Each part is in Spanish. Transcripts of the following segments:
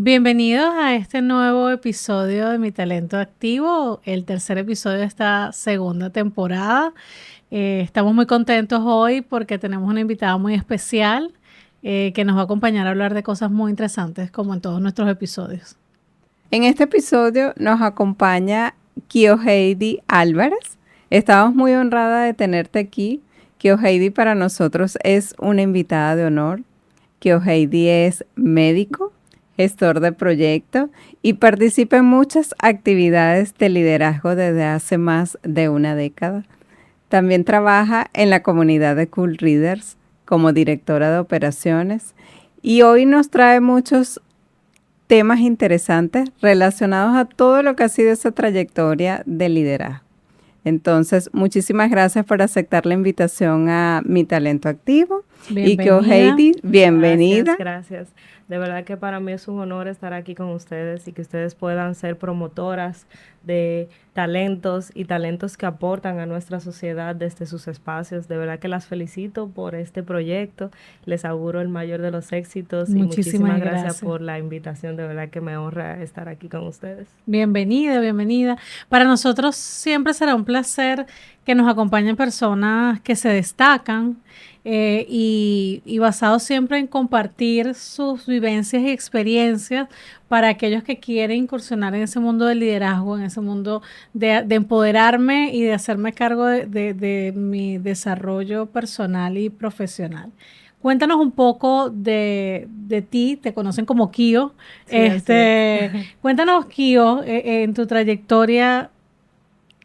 Bienvenidos a este nuevo episodio de Mi Talento Activo, el tercer episodio de esta segunda temporada. Estamos muy contentos hoy porque tenemos una invitada muy especial que nos va a acompañar a hablar de cosas muy interesantes como en todos nuestros episodios. En este episodio nos acompaña Kyoheidi Álvarez. Estamos muy honradas de tenerte aquí. Kyoheidi para nosotros es una invitada de honor. Kyoheidi es médico, gestor de proyectos y participa en muchas actividades de liderazgo desde hace más de una década. También trabaja en la comunidad de Cool Readers como directora de operaciones y hoy nos trae muchos temas interesantes relacionados a todo lo que ha sido esa trayectoria de liderazgo. Entonces, muchísimas gracias por aceptar la invitación a Mi Talento Activo. Y que Heidi, bienvenida. Gracias. De verdad que para mí es un honor estar aquí con ustedes y que ustedes puedan ser promotoras de talentos y talentos que aportan a nuestra sociedad desde sus espacios. De verdad que las felicito por este proyecto. Les auguro el mayor de los éxitos y muchísimas gracias por la invitación. De verdad que me honra estar aquí con ustedes. Bienvenida, bienvenida. Para nosotros siempre será un placer que nos acompañen personas que se destacan y basados siempre en compartir sus vivencias y experiencias para aquellos que quieren incursionar en ese mundo del liderazgo, en ese mundo de empoderarme y de hacerme cargo de mi desarrollo personal y profesional. Cuéntanos un poco de ti, te conocen como Kio. Sí, Cuéntanos, Kio, en tu trayectoria,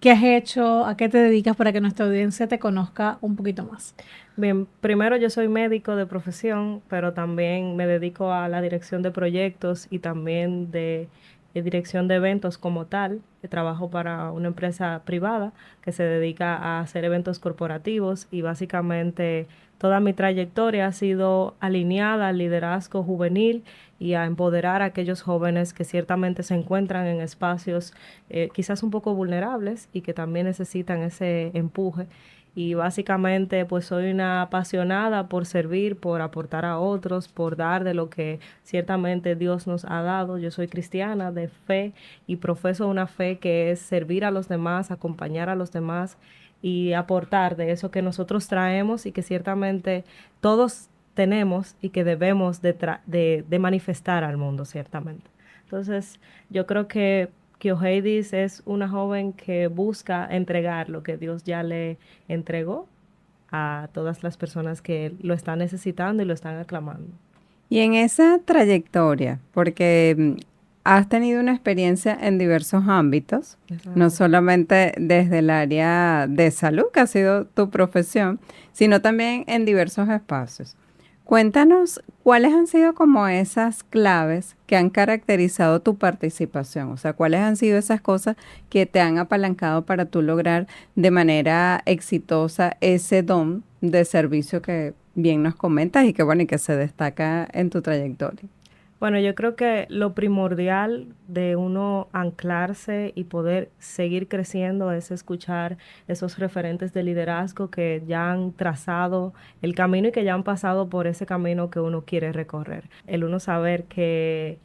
¿qué has hecho? ¿A qué te dedicas para que nuestra audiencia te conozca un poquito más? Bien, primero yo soy médico de profesión, pero también me dedico a la dirección de proyectos y también de dirección de eventos como tal. Trabajo para una empresa privada que se dedica a hacer eventos corporativos y básicamente toda mi trayectoria ha sido alineada al liderazgo juvenil y a empoderar a aquellos jóvenes que ciertamente se encuentran en espacios quizás un poco vulnerables y que también necesitan ese empuje. Y básicamente pues soy una apasionada por servir, por aportar a otros, por dar de lo que ciertamente Dios nos ha dado. Yo soy cristiana de fe y profeso una fe que es servir a los demás, acompañar a los demás y aportar de eso que nosotros traemos y que ciertamente todos tenemos y que debemos de manifestar al mundo, ciertamente. Entonces, yo creo que Kyoheidis es una joven que busca entregar lo que Dios ya le entregó a todas las personas que lo están necesitando y lo están aclamando. Y en esa trayectoria, porque has tenido una experiencia en diversos ámbitos, no solamente desde el área de salud, que ha sido tu profesión, sino también en diversos espacios. Cuéntanos cuáles han sido como esas claves que han caracterizado tu participación, o sea, cuáles han sido esas cosas que te han apalancado para tú lograr de manera exitosa ese don de servicio que bien nos comentas y que bueno, y que se destaca en tu trayectoria. Bueno, yo creo que lo primordial de uno anclarse y poder seguir creciendo es escuchar esos referentes de liderazgo que ya han trazado el camino y que ya han pasado por ese camino que uno quiere recorrer. El uno saber que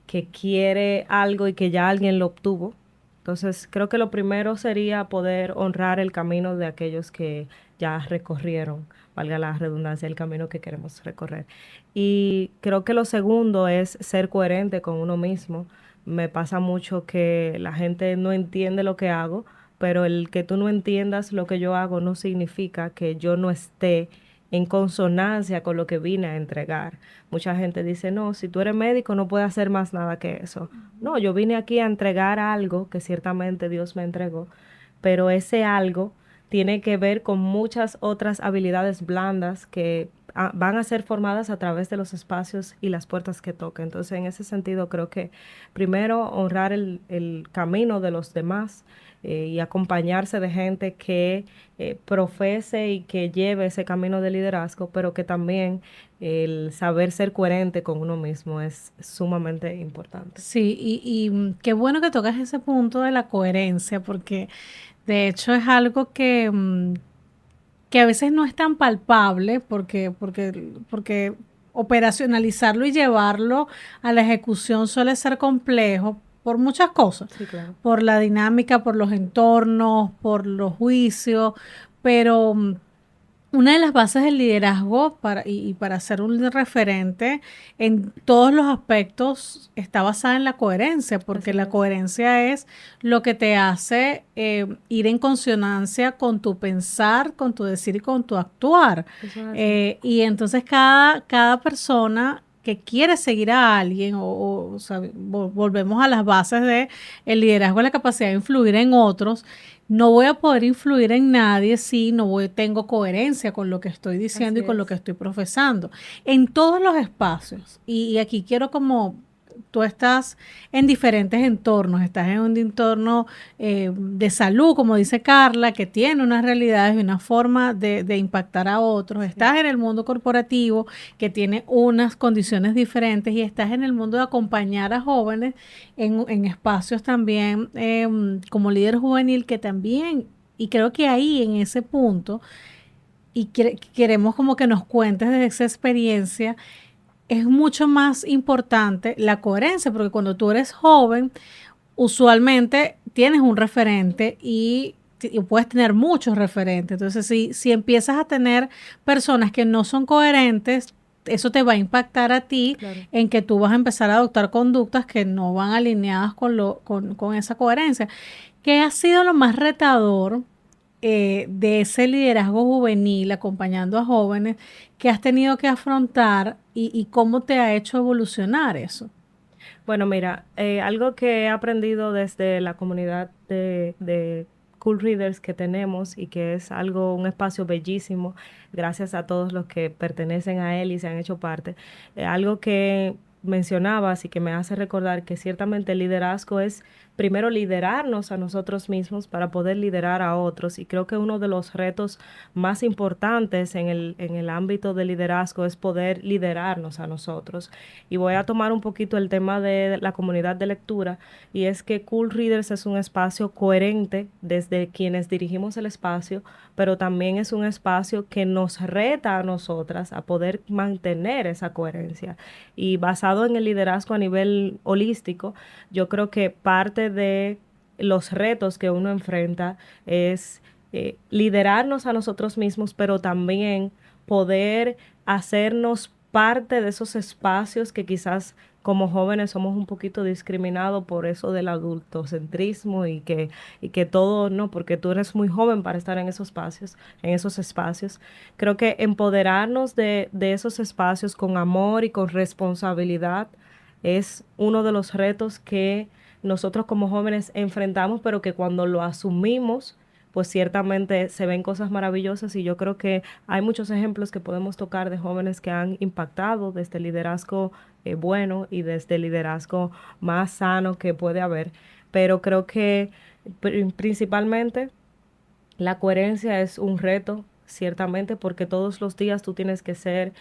quiere algo y que ya alguien lo obtuvo. Entonces, creo que lo primero sería poder honrar el camino de aquellos que ya recorrieron, valga la redundancia, el camino que queremos recorrer. Y creo que lo segundo es ser coherente con uno mismo. Me pasa mucho que la gente no entiende lo que hago, pero el que tú no entiendas lo que yo hago no significa que yo no esté en consonancia con lo que vine a entregar. Mucha gente dice, no, si tú eres médico no puedes hacer más nada que eso. No, yo vine aquí a entregar algo que ciertamente Dios me entregó, pero ese algo tiene que ver con muchas otras habilidades blandas que van a ser formadas a través de los espacios y las puertas que toca. Entonces, en ese sentido, creo que primero honrar el camino de los demás y acompañarse de gente que profese y que lleve ese camino de liderazgo, pero que también el saber ser coherente con uno mismo es sumamente importante. Sí, qué bueno que tocas ese punto de la coherencia, porque de hecho es algo que a veces no es tan palpable porque operacionalizarlo y llevarlo a la ejecución suele ser complejo por muchas cosas, Sí, claro. por la dinámica, por los entornos, por los juicios, pero una de las bases del liderazgo y para ser un referente en todos los aspectos está basada en la coherencia, porque Así la es. coherencia es lo que te hace ir en consonancia con tu pensar, con tu decir y con tu actuar. Eso es así. Y entonces cada persona que quiere seguir a alguien, o sea, volvemos a las bases de el liderazgo, la capacidad de influir en otros. No voy a poder influir en nadie si tengo coherencia con lo que estoy diciendo Así y con lo que es. estoy profesando. En todos los espacios. Y aquí quiero como tú estás en diferentes entornos, estás en un entorno de salud, como dice Carla, que tiene unas realidades y una forma de impactar a otros. Sí. Estás en el mundo corporativo, que tiene unas condiciones diferentes, y estás en el mundo de acompañar a jóvenes en espacios también como líder juvenil, que también, y creo que ahí en ese punto, y queremos como que nos cuentes de esa experiencia, es mucho más importante la coherencia, porque cuando tú eres joven, usualmente tienes un referente y puedes tener muchos referentes. Entonces, si empiezas a tener personas que no son coherentes, eso te va a impactar a ti Claro. en que tú vas a empezar a adoptar conductas que no van alineadas con esa coherencia. ¿Qué ha sido lo más retador de ese liderazgo juvenil acompañando a jóvenes que has tenido que afrontar y cómo te ha hecho evolucionar eso? Bueno, mira, algo que he aprendido desde la comunidad de Cool Readers que tenemos y que es algo, un espacio bellísimo, gracias a todos los que pertenecen a él y se han hecho parte, algo que mencionabas y que me hace recordar que ciertamente el liderazgo es primero liderarnos a nosotros mismos para poder liderar a otros, y creo que uno de los retos más importantes en el ámbito del liderazgo es poder liderarnos a nosotros. Y voy a tomar un poquito el tema de la comunidad de lectura, y es que Cool Readers es un espacio coherente desde quienes dirigimos el espacio, pero también es un espacio que nos reta a nosotras a poder mantener esa coherencia. Y basado en el liderazgo a nivel holístico, yo creo que parte de los retos que uno enfrenta es liderarnos a nosotros mismos, pero también poder hacernos parte de esos espacios que quizás como jóvenes somos un poquito discriminados por eso del adultocentrismo y que todo, no, porque tú eres muy joven para estar en esos espacios, en esos espacios. Creo que empoderarnos de esos espacios con amor y con responsabilidad es uno de los retos que nosotros como jóvenes enfrentamos, pero que cuando lo asumimos, pues ciertamente se ven cosas maravillosas, y yo creo que hay muchos ejemplos que podemos tocar de jóvenes que han impactado desde el liderazgo bueno y desde el liderazgo más sano que puede haber, pero creo que principalmente la coherencia es un reto, ciertamente, porque todos los días tú tienes que ser,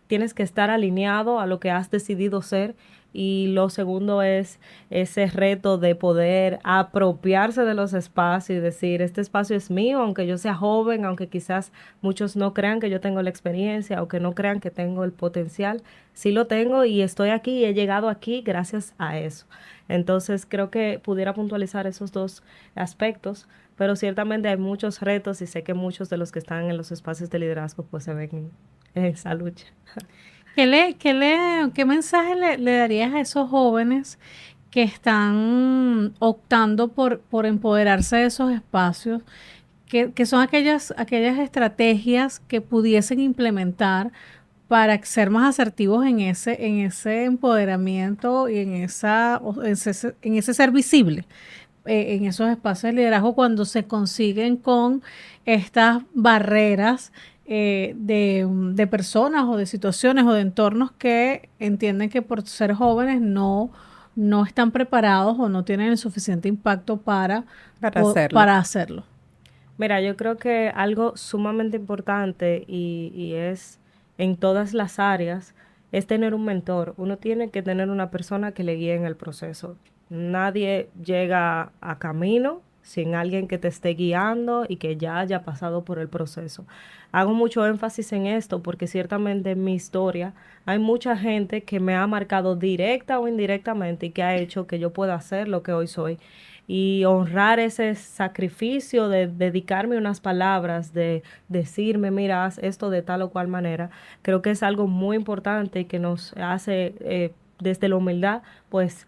tienes que estar alineado a lo que has decidido ser. Y lo segundo es ese reto de poder apropiarse de los espacios y decir, este espacio es mío, aunque yo sea joven, aunque quizás muchos no crean que yo tengo la experiencia o que no crean que tengo el potencial. Sí lo tengo y estoy aquí y he llegado aquí gracias a eso. Entonces creo que pudiera puntualizar esos dos aspectos, pero ciertamente hay muchos retos y sé que muchos de los que están en los espacios de liderazgo pues se ven en esa lucha. ¿Qué mensaje le darías a esos jóvenes que están optando por empoderarse de esos espacios? Que son aquellas estrategias que pudiesen implementar para ser más asertivos en ese empoderamiento y en ese ser visible en esos espacios de liderazgo, cuando se consiguen con estas barreras de personas o de situaciones o de entornos que entienden que por ser jóvenes no están preparados o no tienen el suficiente impacto para hacerlo. para hacerlo. Mira, yo creo que algo sumamente importante y es en todas las áreas es tener un mentor. Uno tiene que tener una persona que le guíe en el proceso. Nadie llega a camino, sin alguien que te esté guiando y que ya haya pasado por el proceso. Hago mucho énfasis en esto porque ciertamente en mi historia hay mucha gente que me ha marcado directa o indirectamente y que ha hecho que yo pueda ser lo que hoy soy. Y honrar ese sacrificio de dedicarme unas palabras, de decirme, mira, haz esto de tal o cual manera, creo que es algo muy importante y que nos hace, desde la humildad, pues,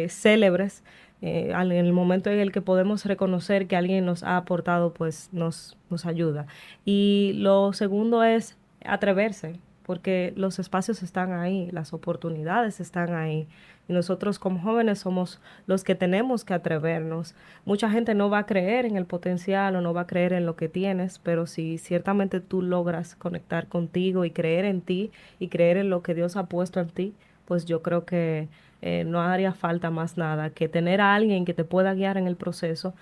célebres. En el momento en el que podemos reconocer que alguien nos ha aportado, pues nos ayuda. Y lo segundo es atreverse, porque los espacios están ahí, las oportunidades están ahí. Y nosotros como jóvenes somos los que tenemos que atrevernos. Mucha gente no va a creer en el potencial o no va a creer en lo que tienes, pero si ciertamente tú logras conectar contigo y creer en ti y creer en lo que Dios ha puesto en ti, pues yo creo que no haría falta más nada que tener a alguien que te pueda guiar en el proceso.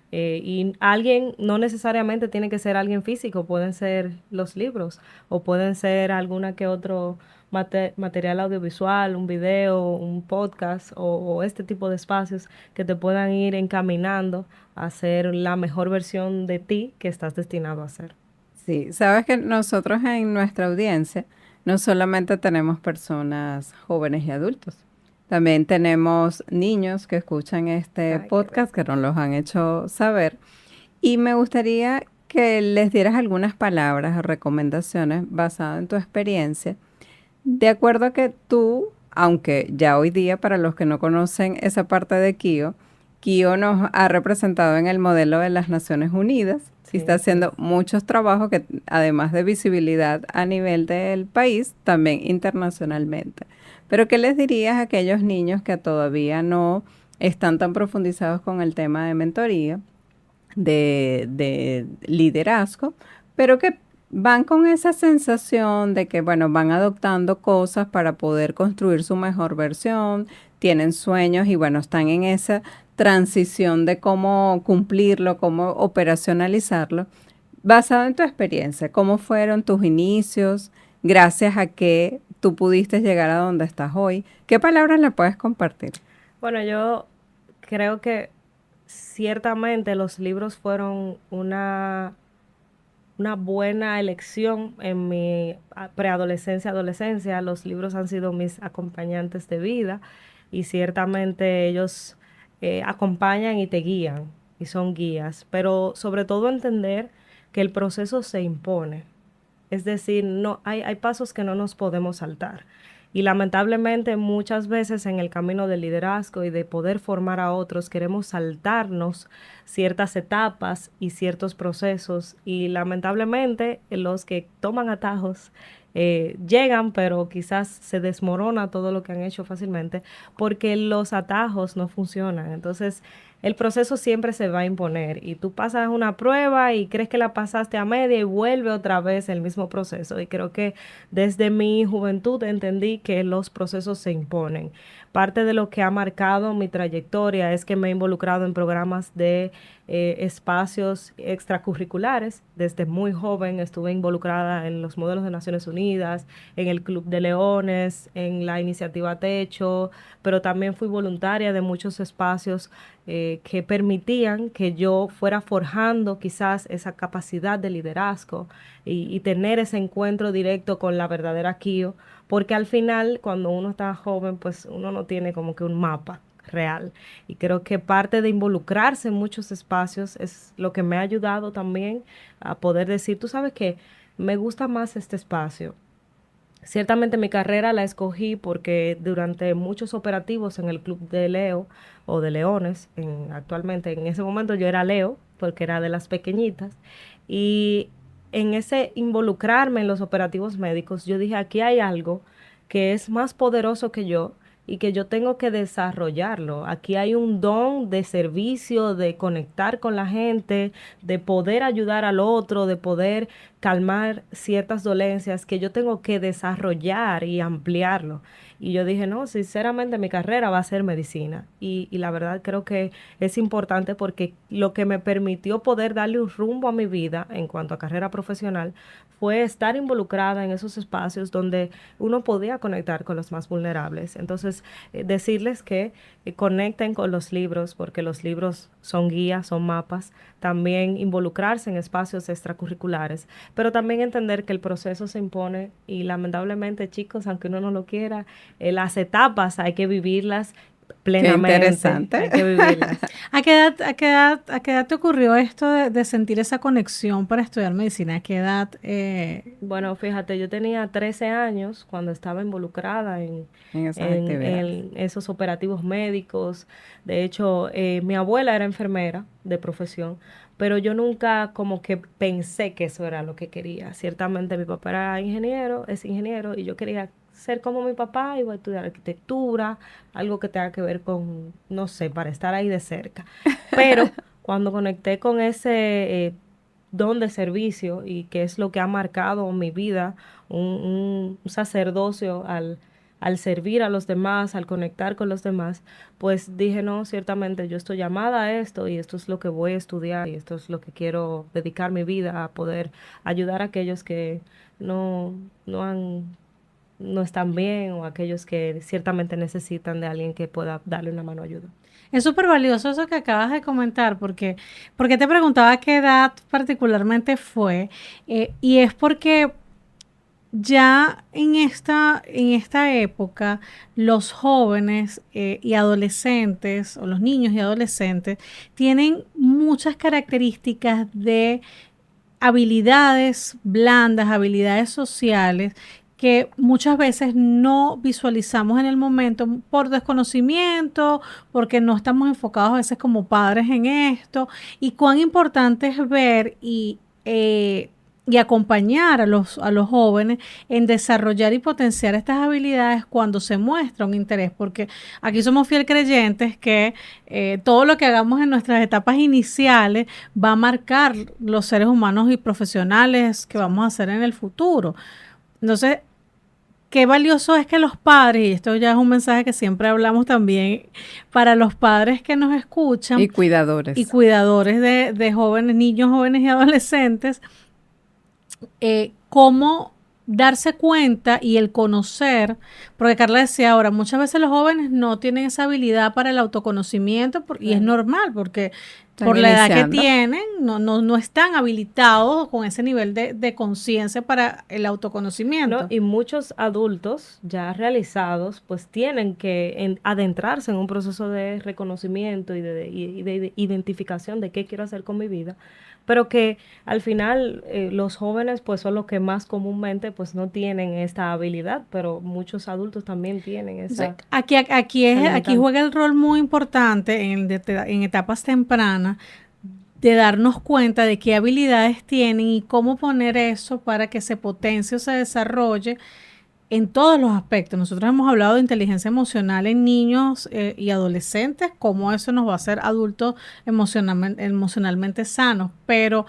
Y alguien no necesariamente tiene que ser alguien físico, pueden ser los libros o pueden ser alguna que otro material audiovisual, un video, un podcast o este tipo de espacios que te puedan ir encaminando a ser la mejor versión de ti que estás destinado a ser. Sí, sabes que nosotros en nuestra audiencia no solamente tenemos personas jóvenes y adultos, también tenemos niños que escuchan este Ay, qué podcast bello. que nos los han hecho saber. Y me gustaría que les dieras algunas palabras o recomendaciones basadas en tu experiencia, de acuerdo a que tú, aunque ya hoy día para los que no conocen esa parte de Kio nos ha representado en el modelo de las Naciones Unidas y Sí, está así es. haciendo muchos trabajos que además de visibilidad a nivel del país, también internacionalmente. Pero ¿qué les dirías a aquellos niños que todavía no están tan profundizados con el tema de mentoría, de liderazgo, pero que van con esa sensación de que, bueno, van adoptando cosas para poder construir su mejor versión, tienen sueños y, bueno, están en esa transición de cómo cumplirlo, cómo operacionalizarlo? Basado en tu experiencia, ¿cómo fueron tus inicios? Gracias a que tú pudiste llegar a donde estás hoy. ¿Qué palabras le puedes compartir? Bueno, yo creo que ciertamente los libros fueron una buena elección en mi preadolescencia, adolescencia. Los libros han sido mis acompañantes de vida y ciertamente ellos acompañan y te guían y son guías, pero sobre todo entender que el proceso se impone. Es decir, no, hay pasos que no nos podemos saltar. Y lamentablemente muchas veces en el camino del liderazgo y de poder formar a otros queremos saltarnos ciertas etapas y ciertos procesos y lamentablemente los que toman atajos llegan, pero quizás se desmorona todo lo que han hecho fácilmente porque los atajos no funcionan. Entonces, el proceso siempre se va a imponer y tú pasas una prueba y crees que la pasaste a media y vuelve otra vez el mismo proceso. Y creo que desde mi juventud entendí que los procesos se imponen. Parte de lo que ha marcado mi trayectoria es que me he involucrado en programas de espacios extracurriculares. Desde muy joven estuve involucrada en los modelos de Naciones Unidas, en el Club de Leones, en la iniciativa Techo, pero también fui voluntaria de muchos espacios que permitían que yo fuera forjando quizás esa capacidad de liderazgo y tener ese encuentro directo con la verdadera Kio, porque al final cuando uno está joven pues uno no tiene como que un mapa real y creo que parte de involucrarse en muchos espacios es lo que me ha ayudado también a poder decir, tú sabes que me gusta más este espacio. Ciertamente mi carrera la escogí porque durante muchos operativos en el club de Leo o de Leones, actualmente en ese momento yo era Leo porque era de las pequeñitas y en ese involucrarme en los operativos médicos yo dije aquí hay algo que es más poderoso que yo y que yo tengo que desarrollarlo. Aquí hay un don de servicio, de conectar con la gente, de poder ayudar al otro, de poder calmar ciertas dolencias que yo tengo que desarrollar y ampliarlo. Y yo dije, no, sinceramente mi carrera va a ser medicina. Y la verdad creo que es importante porque lo que me permitió poder darle un rumbo a mi vida en cuanto a carrera profesional fue estar involucrada en esos espacios donde uno podía conectar con los más vulnerables. Entonces, decirles que conecten con los libros, porque los libros son guías, son mapas, también involucrarse en espacios extracurriculares, pero también entender que el proceso se impone y lamentablemente, chicos, aunque uno no lo quiera, las etapas hay que vivirlas plenamente. Qué interesante. Hay que vivirlas. ¿A qué edad te ocurrió esto de sentir esa conexión para estudiar medicina? ¿A qué edad? Bueno, fíjate, yo tenía 13 años cuando estaba involucrada En esas actividades. en esos operativos médicos. De hecho, mi abuela era enfermera de profesión, pero yo nunca como que pensé que eso era lo que quería. Ciertamente mi papá era ingeniero, es ingeniero, y yo quería ser como mi papá, iba a estudiar arquitectura, algo que tenga que ver con, no sé, para estar ahí de cerca. Pero cuando conecté con ese don de servicio y que es lo que ha marcado mi vida, un sacerdocio al servir a los demás, al conectar con los demás, pues dije, no, ciertamente yo estoy llamada a esto y esto es lo que voy a estudiar y esto es lo que quiero dedicar mi vida a poder ayudar a aquellos que no, no han, no están bien o aquellos que ciertamente necesitan de alguien que pueda darle una mano de ayuda. Es súper valioso eso que acabas de comentar, porque te preguntaba qué edad particularmente fue, y es porque ya en esta época los jóvenes y adolescentes, o los niños y adolescentes, tienen muchas características de habilidades blandas, habilidades sociales, que muchas veces no visualizamos en el momento por desconocimiento, porque no estamos enfocados a veces como padres en esto, y cuán importante es ver y acompañar a los jóvenes en desarrollar y potenciar estas habilidades cuando se muestra un interés, porque aquí somos fiel creyentes que todo lo que hagamos en nuestras etapas iniciales va a marcar los seres humanos y profesionales que vamos a ser en el futuro. Entonces, qué valioso es que los padres, y esto ya es un mensaje que siempre hablamos también para los padres que nos escuchan Y cuidadores. y cuidadores de jóvenes, niños, jóvenes y adolescentes, cómo darse cuenta y el conocer, porque Carla decía ahora, muchas veces los jóvenes no tienen esa habilidad para el autoconocimiento y es normal porque Están por la edad que iniciando. tienen no están habilitados con ese nivel de conciencia para el autoconocimiento. ¿No? Y muchos adultos ya realizados pues tienen que adentrarse en un proceso de reconocimiento y de identificación de qué quiero hacer con mi vida, pero que al final los jóvenes pues son los que más comúnmente pues no tienen esta habilidad, pero muchos adultos también tienen esa. Aquí juega el rol muy importante en etapas tempranas de darnos cuenta de qué habilidades tienen y cómo poner eso para que se potencie o se desarrolle en todos los aspectos. Nosotros hemos hablado de inteligencia emocional en niños y adolescentes, cómo eso nos va a hacer adultos emocionalmente sanos, pero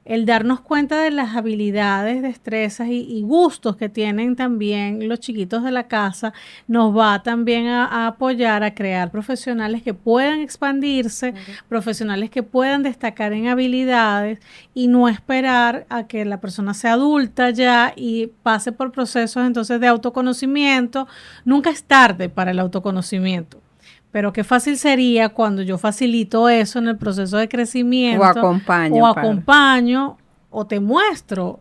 el darnos cuenta de las habilidades, destrezas y gustos que tienen también los chiquitos de la casa, nos va también a apoyar a crear profesionales que puedan expandirse, profesionales que puedan destacar en habilidades y no esperar a que la persona sea adulta ya y pase por procesos entonces de autoconocimiento. Nunca es tarde para el autoconocimiento. Pero qué fácil sería cuando yo facilito eso en el proceso de crecimiento. O acompaño o te muestro.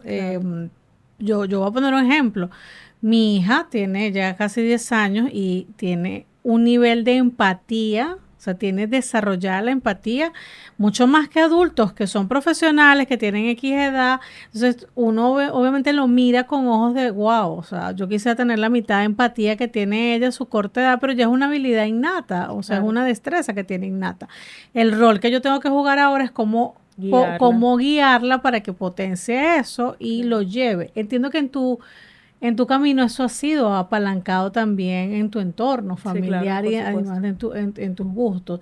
Yo voy a poner un ejemplo. Mi hija tiene ya casi 10 años y tiene un nivel de empatía, o sea, tiene desarrollada la empatía mucho más que adultos que son profesionales, que tienen X edad. Entonces, uno obviamente lo mira con ojos de wow, o sea, yo quisiera tener la mitad de empatía que tiene ella a su corta edad, pero ya es una habilidad innata, o sea, es una destreza que tiene innata. El rol que yo tengo que jugar ahora es cómo guiarla para que potencie eso y lo lleve. Entiendo que en tu camino eso ha sido apalancado también en tu entorno familiar, Sí, claro, y por supuesto. además en tus gustos.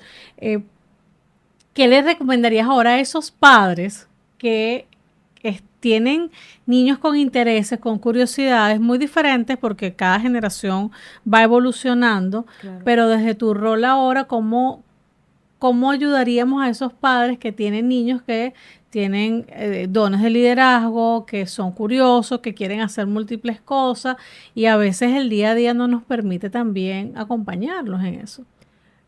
¿Qué les recomendarías ahora a esos padres que tienen niños con intereses, con curiosidades muy diferentes porque cada generación va evolucionando, Claro. pero desde tu rol ahora, ¿cómo ayudaríamos a esos padres que tienen niños que tienen dones de liderazgo, que son curiosos, que quieren hacer múltiples cosas y a veces el día a día no nos permite también acompañarlos en eso?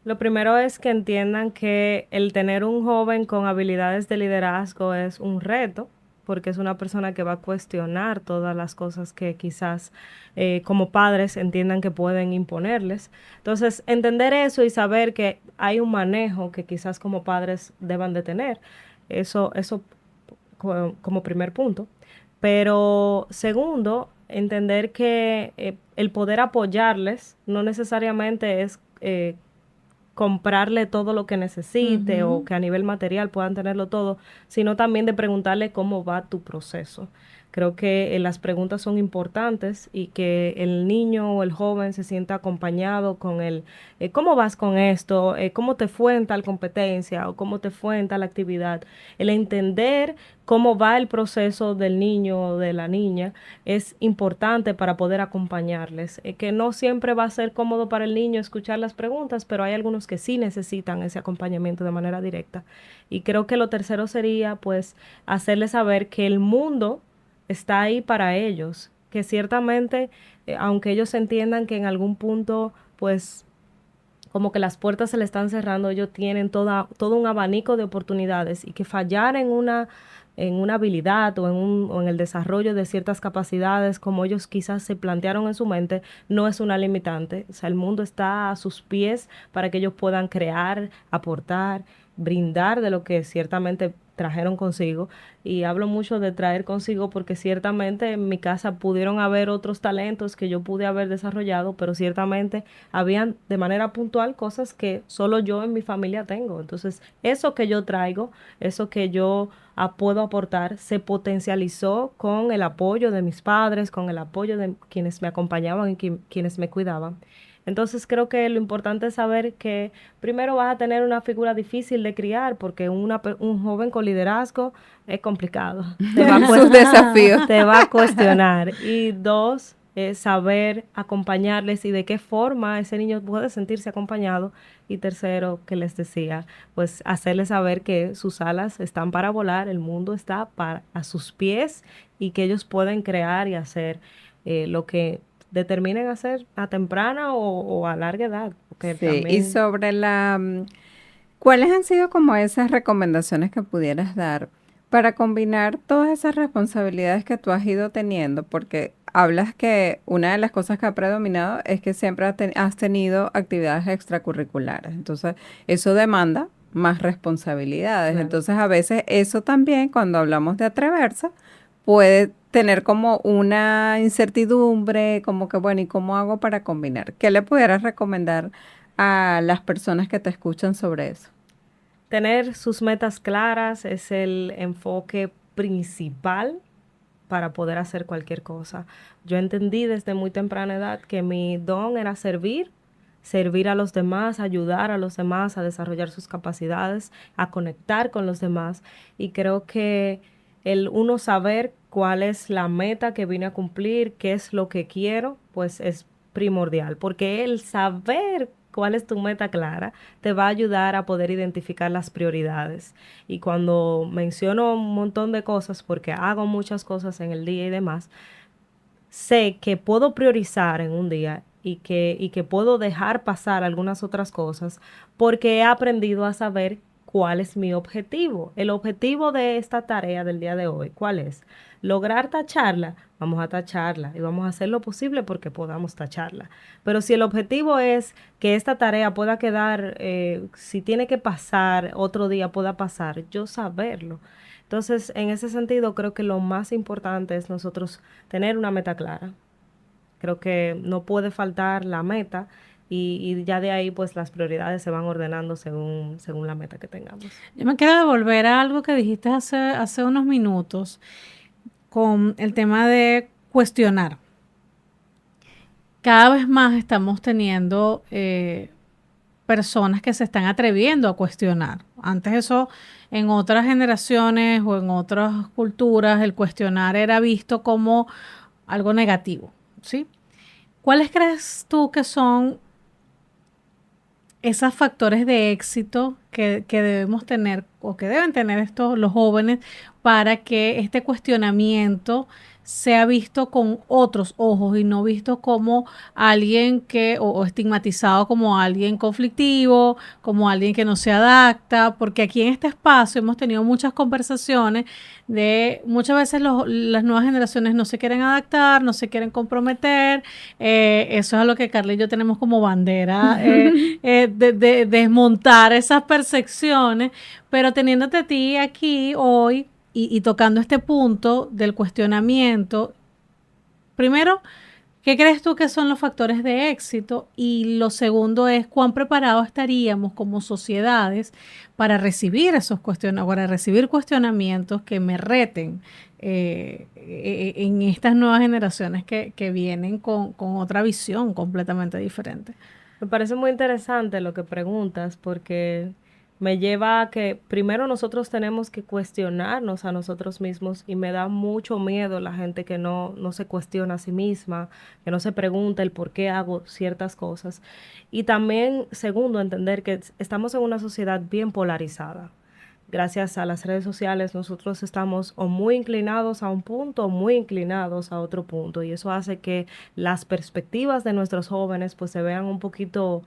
Lo primero es que entiendan que el tener un joven con habilidades de liderazgo es un reto, porque es una persona que va a cuestionar todas las cosas que quizás como padres entiendan que pueden imponerles. Entonces, entender eso y saber que hay un manejo que quizás como padres deban de tener, eso como primer punto. Pero segundo, entender que el poder apoyarles no necesariamente es comprarle todo lo que necesite o que a nivel material puedan tenerlo todo, sino también de preguntarle cómo va tu proceso. Creo que las preguntas son importantes y que el niño o el joven se sienta acompañado con el ¿cómo vas con esto? ¿Cómo te fue en tal competencia? ¿O cómo te fue en tal actividad? El entender cómo va el proceso del niño o de la niña es importante para poder acompañarles. Que no siempre va a ser cómodo para el niño escuchar las preguntas, pero hay algunos que sí necesitan ese acompañamiento de manera directa. Y creo que lo tercero sería, pues, hacerles saber que el mundo está ahí para ellos, que ciertamente, aunque ellos entiendan que en algún punto, pues, como que las puertas se le están cerrando, ellos tienen todo un abanico de oportunidades y que fallar en una habilidad o en el desarrollo de ciertas capacidades como ellos quizás se plantearon en su mente, no es una limitante. O sea, el mundo está a sus pies para que ellos puedan crear, aportar, brindar de lo que ciertamente trajeron consigo. Y hablo mucho de traer consigo porque ciertamente en mi casa pudieron haber otros talentos que yo pude haber desarrollado, pero ciertamente habían de manera puntual cosas que solo yo en mi familia tengo. Entonces, eso que yo traigo, eso que yo puedo aportar, se potencializó con el apoyo de mis padres, con el apoyo de quienes me acompañaban y quienes me cuidaban. Entonces creo que lo importante es saber que primero vas a tener una figura difícil de criar porque un joven con liderazgo es complicado. Sus desafíos. Te va a cuestionar. Y dos, es saber acompañarles y de qué forma ese niño puede sentirse acompañado. Y tercero, que les decía, pues hacerles saber que sus alas están para volar, el mundo está a sus pies y que ellos pueden crear y hacer lo que determinen hacer a temprana o a larga edad. Porque Sí, y también sobre ¿cuáles han sido como esas recomendaciones que pudieras dar para combinar todas esas responsabilidades que tú has ido teniendo? Porque hablas que una de las cosas que ha predominado es que siempre has tenido actividades extracurriculares. Entonces, eso demanda más responsabilidades. claro. Entonces, a veces eso también, cuando hablamos de atreverse, puede tener como una incertidumbre, como que, bueno, ¿y cómo hago para combinar? ¿Qué le pudieras recomendar a las personas que te escuchan sobre eso? Tener sus metas claras es el enfoque principal para poder hacer cualquier cosa. Yo entendí desde muy temprana edad que mi don era servir a los demás, ayudar a los demás a desarrollar sus capacidades, a conectar con los demás. Y creo que el uno saber cuál es la meta que vine a cumplir, qué es lo que quiero, pues es primordial, porque el saber cuál es tu meta clara te va a ayudar a poder identificar las prioridades. Y cuando menciono un montón de cosas, porque hago muchas cosas en el día y demás, sé que puedo priorizar en un día y que puedo dejar pasar algunas otras cosas porque he aprendido a saber cuál es mi objetivo. El objetivo de esta tarea del día de hoy, ¿cuál es? Lograr tacharla, vamos a tacharla y vamos a hacer lo posible porque podamos tacharla. Pero si el objetivo es que esta tarea pueda quedar, si tiene que pasar, otro día pueda pasar, yo saberlo. Entonces, en ese sentido, creo que lo más importante es nosotros tener una meta clara. Creo que no puede faltar la meta y ya de ahí, pues las prioridades se van ordenando según la meta que tengamos. Yo me quiero devolver a algo que dijiste hace unos minutos con el tema de cuestionar. Cada vez más estamos teniendo personas que se están atreviendo a cuestionar. Antes eso, en otras generaciones o en otras culturas, el cuestionar era visto como algo negativo, ¿sí? ¿Cuáles crees tú que son esos factores de éxito que debemos tener o que deben tener los jóvenes para que este cuestionamiento sea visto con otros ojos y no visto como alguien o estigmatizado como alguien conflictivo, como alguien que no se adapta? Porque aquí en este espacio hemos tenido muchas conversaciones de muchas veces las nuevas generaciones no se quieren adaptar, no se quieren comprometer. Eso es a lo que Carla y yo tenemos como bandera, de desmontar esas percepciones, pero teniéndote a ti aquí hoy y tocando este punto del cuestionamiento, primero, ¿qué crees tú que son los factores de éxito? Y lo segundo es, ¿cuán preparados estaríamos como sociedades para recibir para recibir cuestionamientos que me reten en estas nuevas generaciones que vienen con otra visión completamente diferente? Me parece muy interesante lo que preguntas porque me lleva a que primero nosotros tenemos que cuestionarnos a nosotros mismos y me da mucho miedo la gente que no se cuestiona a sí misma, que no se pregunta el por qué hago ciertas cosas. Y también, segundo, entender que estamos en una sociedad bien polarizada. Gracias a las redes sociales nosotros estamos o muy inclinados a un punto o muy inclinados a otro punto y eso hace que las perspectivas de nuestros jóvenes pues se vean un poquito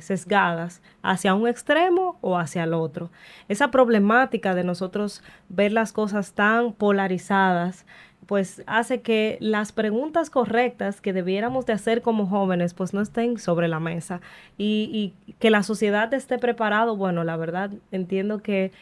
sesgadas hacia un extremo o hacia el otro. Esa problemática de nosotros ver las cosas tan polarizadas pues hace que las preguntas correctas que debiéramos de hacer como jóvenes pues no estén sobre la mesa y que la sociedad esté preparado. Bueno, la verdad entiendo que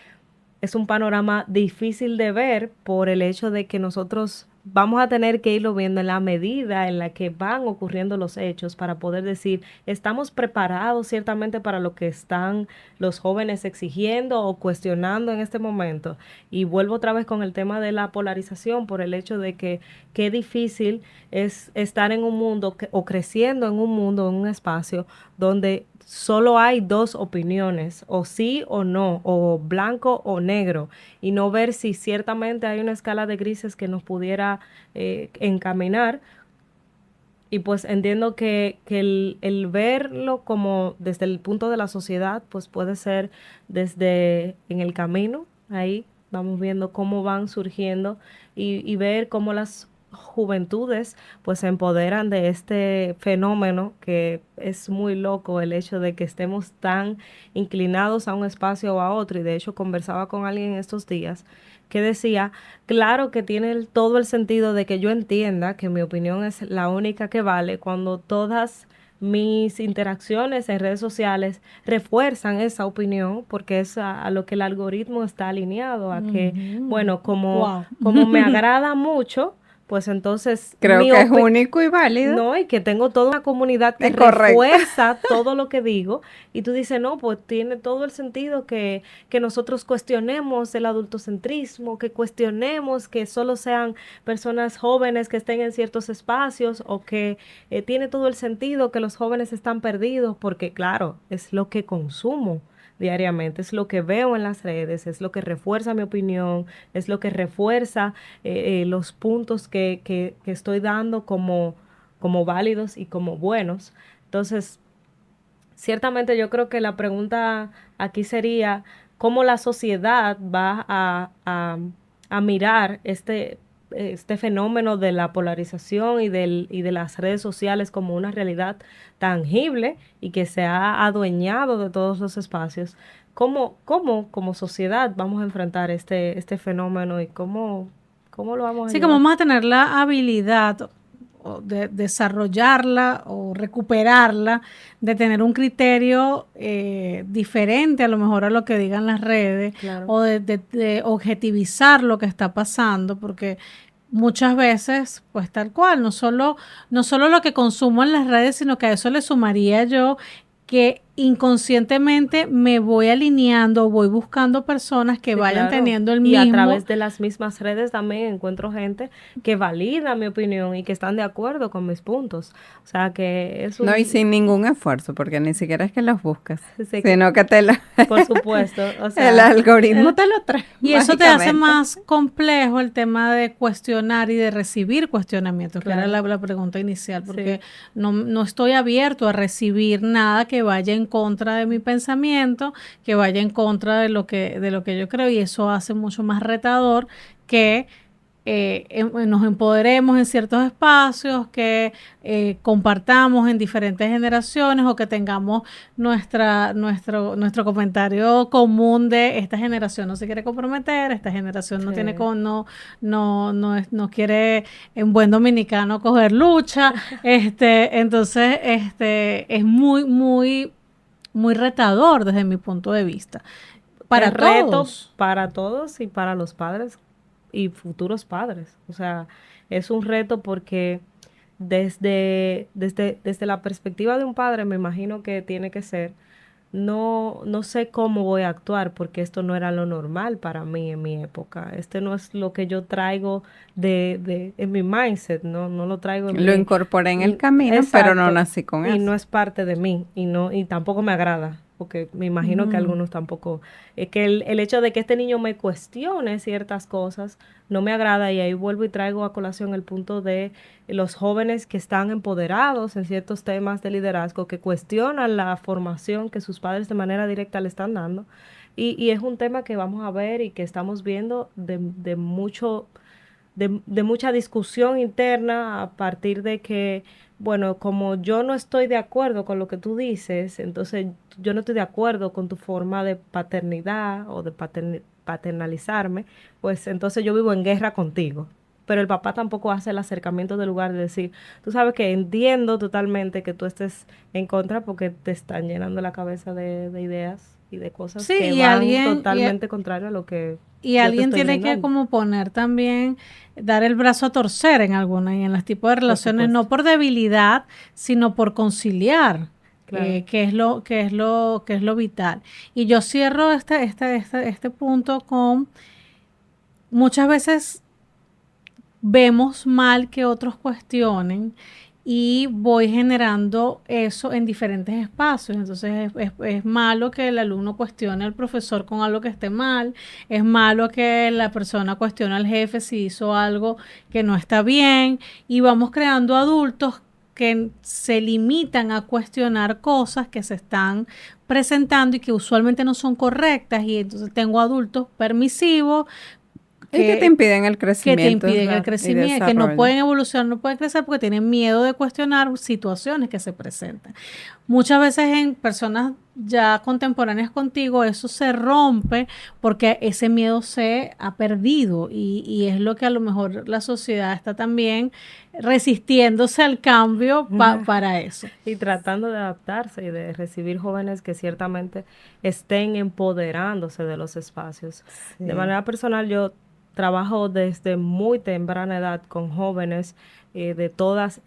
es un panorama difícil de ver por el hecho de que nosotros vamos a tener que irlo viendo en la medida en la que van ocurriendo los hechos para poder decir, estamos preparados ciertamente para lo que están los jóvenes exigiendo o cuestionando en este momento. Y vuelvo otra vez con el tema de la polarización por el hecho de que qué difícil es estar en un mundo o creciendo en un mundo, en un espacio donde solo hay dos opiniones, o sí o no, o blanco o negro, y no ver si ciertamente hay una escala de grises que nos pudiera encaminar. Y pues entiendo que el verlo como desde el punto de la sociedad, pues puede ser desde en el camino, ahí vamos viendo cómo van surgiendo y ver cómo las juventudes pues se empoderan de este fenómeno que es muy loco el hecho de que estemos tan inclinados a un espacio o a otro. Y de hecho conversaba con alguien estos días que decía, claro que tiene todo el sentido de que yo entienda que mi opinión es la única que vale cuando todas mis interacciones en redes sociales refuerzan esa opinión porque es a lo que el algoritmo está alineado, a que, bueno, Wow. como me agrada mucho, pues entonces Creo que es único y válido. no, y que tengo toda una comunidad que Es correcto. refuerza todo lo que digo. Y tú dices, no, pues tiene todo el sentido que nosotros cuestionemos el adultocentrismo, que cuestionemos que solo sean personas jóvenes que estén en ciertos espacios o que tiene todo el sentido que los jóvenes están perdidos, porque claro, es lo que consumo diariamente, es lo que veo en las redes, es lo que refuerza mi opinión, es lo que refuerza los puntos que estoy dando como válidos y como buenos. Entonces, ciertamente yo creo que la pregunta aquí sería, ¿cómo la sociedad va a mirar este fenómeno de la polarización y de las redes sociales como una realidad tangible y que se ha adueñado de todos los espacios? ¿Cómo como sociedad vamos a enfrentar este fenómeno y cómo lo vamos a Sí, como llevar? vamos a tener la habilidad de desarrollarla o recuperarla, de tener un criterio diferente a lo mejor a lo que digan las redes, Claro. o de objetivizar lo que está pasando, porque muchas veces, pues tal cual, no solo lo que consumo en las redes, sino que a eso le sumaría yo que inconscientemente me voy alineando, voy buscando personas que vayan teniendo el mismo. Y a través de las mismas redes también encuentro gente que valida mi opinión y que están de acuerdo con mis puntos. O sea que es un... No, y sin ningún esfuerzo, porque ni siquiera es que los buscas, Sí, sino que te lo... por supuesto. O sea, el algoritmo te lo trae. Y eso te hace mágicamente. más complejo el tema de cuestionar y de recibir cuestionamientos, Claro. que era la pregunta inicial, porque Sí. no estoy abierto a recibir nada que vaya en contra de mi pensamiento, que vaya en contra de lo que yo creo, y eso hace mucho más retador que nos empoderemos en ciertos espacios, que compartamos en diferentes generaciones o que tengamos nuestro comentario común de esta generación no se quiere comprometer, esta generación no Sí. tiene no quiere en buen dominicano coger lucha, entonces es muy retador desde mi punto de vista. Para El reto todos. para todos y para los padres y futuros padres. O sea, es un reto porque desde la perspectiva de un padre me imagino que tiene que ser, no sé cómo voy a actuar porque esto no era lo normal para mí en mi época. Este no es lo que yo traigo en mi mindset, no lo traigo en Lo mi... incorporé en el camino, pero no Exacto. nací con Y no eso. es parte de mí y tampoco me agrada, porque me imagino que algunos tampoco. Es que el hecho de que este niño me cuestione ciertas cosas no me agrada y ahí vuelvo y traigo a colación el punto de los jóvenes que están empoderados en ciertos temas de liderazgo, que cuestionan la formación que sus padres de manera directa le están dando. Y es un tema que vamos a ver y que estamos viendo de mucho de mucha discusión interna a partir de que, bueno, como yo no estoy de acuerdo con lo que tú dices, entonces yo no estoy de acuerdo con tu forma de paternidad o de paternalizarme, pues entonces yo vivo en guerra contigo. Pero el papá tampoco hace el acercamiento del lugar de decir, tú sabes que entiendo totalmente que tú estés en contra porque te están llenando la cabeza de ideas y de cosas Sí, que van totalmente contrario a lo que y yo te alguien estoy tiene que brindando. como poner también, dar el brazo a torcer en algunas y en los tipos de Por relaciones, no supuesto. por debilidad, sino por conciliar, Claro. que es lo vital. Y yo cierro este punto con muchas veces vemos mal que otros cuestionen y voy generando eso en diferentes espacios. Entonces es malo que el alumno cuestione al profesor con algo que esté mal, es malo que la persona cuestione al jefe si hizo algo que no está bien y vamos creando adultos que se limitan a cuestionar cosas que se están presentando y que usualmente no son correctas y entonces tengo adultos permisivos Y que te impiden el que te crecimiento impiden el Claro. y crecimiento, que no desarrollo. pueden evolucionar, no pueden crecer porque tienen miedo de cuestionar situaciones que se presentan. Muchas veces en personas ya contemporáneas contigo eso se rompe porque ese miedo se ha perdido y es lo que a lo mejor la sociedad está también resistiéndose al cambio para eso. Y tratando de adaptarse y de recibir jóvenes que ciertamente estén empoderándose de los espacios. De Sí. manera personal, yo trabajo desde muy temprana edad con jóvenes de todas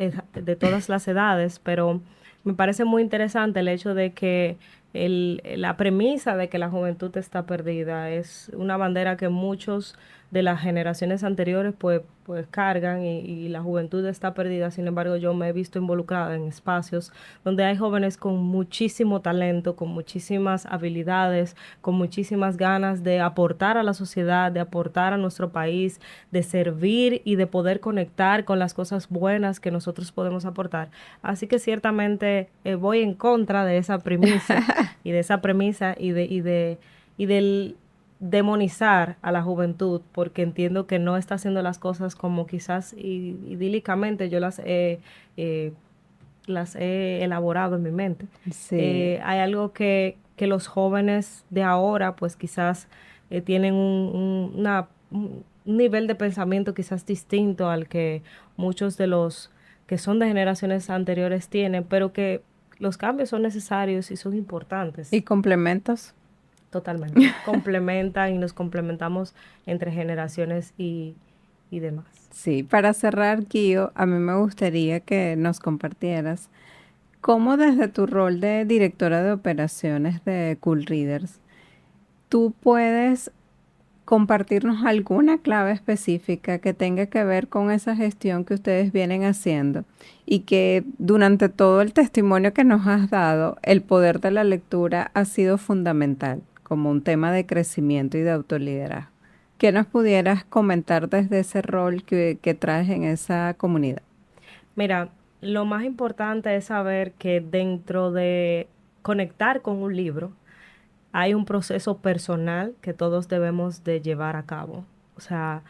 las edades, pero me parece muy interesante el hecho de que la premisa de que la juventud está perdida es una bandera que muchos de las generaciones anteriores pues cargan y la juventud está perdida. Sin embargo, yo me he visto involucrada en espacios donde hay jóvenes con muchísimo talento, con muchísimas habilidades, con muchísimas ganas de aportar a la sociedad, de aportar a nuestro país, de servir y de poder conectar con las cosas buenas que nosotros podemos aportar. Así que ciertamente voy en contra de esa premisa y de esa premisa y del demonizar a la juventud porque entiendo que no está haciendo las cosas como quizás idílicamente yo eh, las he elaborado en mi mente. Sí. Hay algo que los jóvenes de ahora pues quizás tienen un nivel de pensamiento quizás distinto al que muchos de los que son de generaciones anteriores tienen, pero que los cambios son necesarios y son importantes. ¿Y complementos? Totalmente. Complementan y nos complementamos entre generaciones y demás. Sí, para cerrar, Kio, a mí me gustaría que nos compartieras ¿Cómo desde tu rol de directora de operaciones de Cool Readers, tú puedes compartirnos alguna clave específica que tenga que ver con esa gestión que ustedes vienen haciendo y que durante todo el testimonio que nos has dado, el poder de la lectura ha sido fundamental como un tema de crecimiento y de autoliderazgo? ¿Qué nos pudieras comentar desde ese rol que traes en esa comunidad? Mira, lo más importante es saber que dentro de conectar con un libro, hay un proceso personal que todos debemos de llevar a cabo. O sea,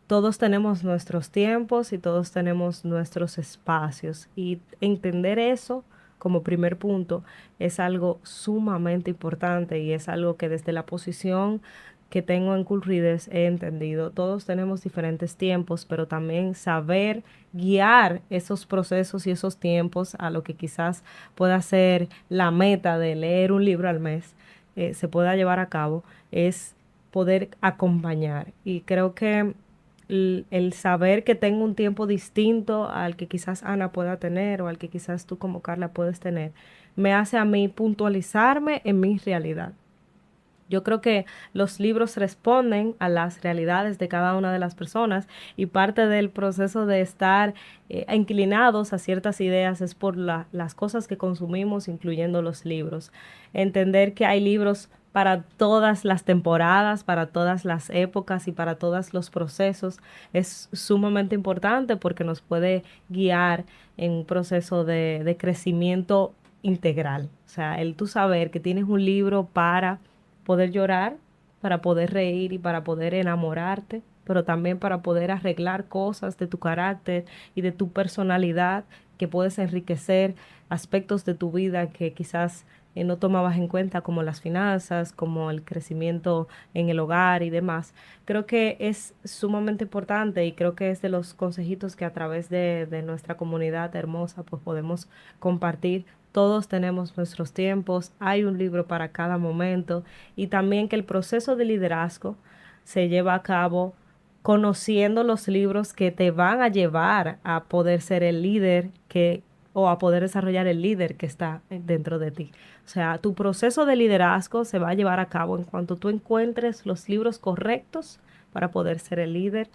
todos tenemos nuestros tiempos y todos tenemos nuestros espacios. Y entender eso como primer punto es algo sumamente importante y es algo que desde la posición que tengo en Cool Readers he entendido. Todos tenemos diferentes tiempos, pero también saber guiar esos procesos y esos tiempos a lo que quizás pueda ser la meta de leer un libro al mes, se pueda llevar a cabo, es poder acompañar. Y creo que el saber que tengo un tiempo distinto al que quizás Ana pueda tener o al que quizás tú como Carla puedes tener, me hace a mí puntualizarme en mi realidad. Yo creo que los libros responden a las realidades de cada una de las personas y parte del proceso de estar inclinados a ciertas ideas es por las cosas que consumimos, incluyendo los libros. Entender que hay libros para todas las temporadas, para todas las épocas y para todos los procesos es sumamente importante porque nos puede guiar en un proceso de crecimiento integral. O sea, el tú saber que tienes un libro para poder llorar, para poder reír y para poder enamorarte, pero también para poder arreglar cosas de tu carácter y de tu personalidad que puedes enriquecer aspectos de tu vida que quizás no tomabas en cuenta, como las finanzas, como el crecimiento en el hogar y demás. Creo que es sumamente importante y creo que es de los consejitos que a través de nuestra comunidad hermosa pues podemos compartir. Todos tenemos nuestros tiempos, hay un libro para cada momento y también que el proceso de liderazgo se lleva a cabo conociendo los libros que te van a llevar a poder ser el líder o a poder desarrollar el líder que está dentro de ti. O sea, tu proceso de liderazgo se va a llevar a cabo en cuanto tú encuentres los libros correctos para poder ser el líder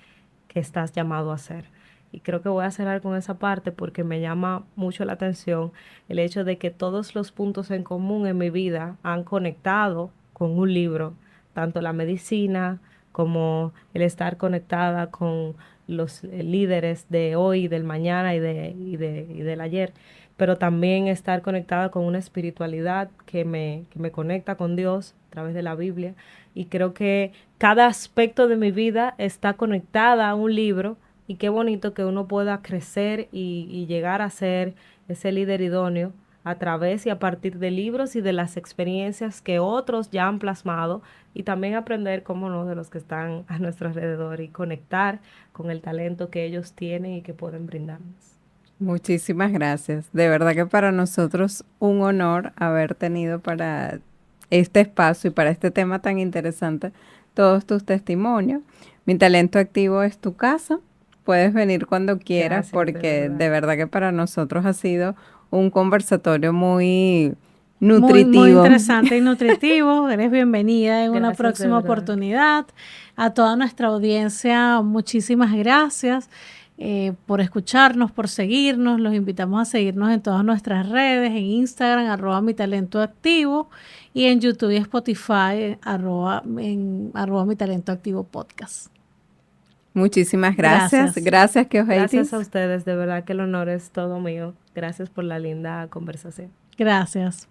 que estás llamado a ser. Y creo que voy a cerrar con esa parte porque me llama mucho la atención el hecho de que todos los puntos en común en mi vida han conectado con un libro, tanto la medicina como el estar conectada con los líderes de hoy, del mañana y del ayer, pero también estar conectada con una espiritualidad que me conecta con Dios a través de la Biblia. Y creo que cada aspecto de mi vida está conectada a un libro y qué bonito que uno pueda crecer y llegar a ser ese líder idóneo a través y a partir de libros y de las experiencias que otros ya han plasmado y también aprender, cómo no, de los que están a nuestro alrededor y conectar con el talento que ellos tienen y que pueden brindarnos. Muchísimas gracias. De verdad que para nosotros un honor haber tenido para este espacio y para este tema tan interesante todos tus testimonios. Mi Talento Activo es tu casa. Puedes venir cuando quieras. Gracias, porque de verdad que para nosotros ha sido un conversatorio muy nutritivo. Muy interesante y nutritivo. Eres bienvenida en una próxima oportunidad. A toda nuestra audiencia, muchísimas gracias por escucharnos, por seguirnos. Los invitamos a seguirnos en todas nuestras redes, en Instagram, @miTalentoActivo, y en YouTube y Spotify, @miTalentoActivo Podcast. Muchísimas gracias. Gracias, Gracias a ustedes. De verdad que el honor es todo mío. Gracias por la linda conversación. Gracias.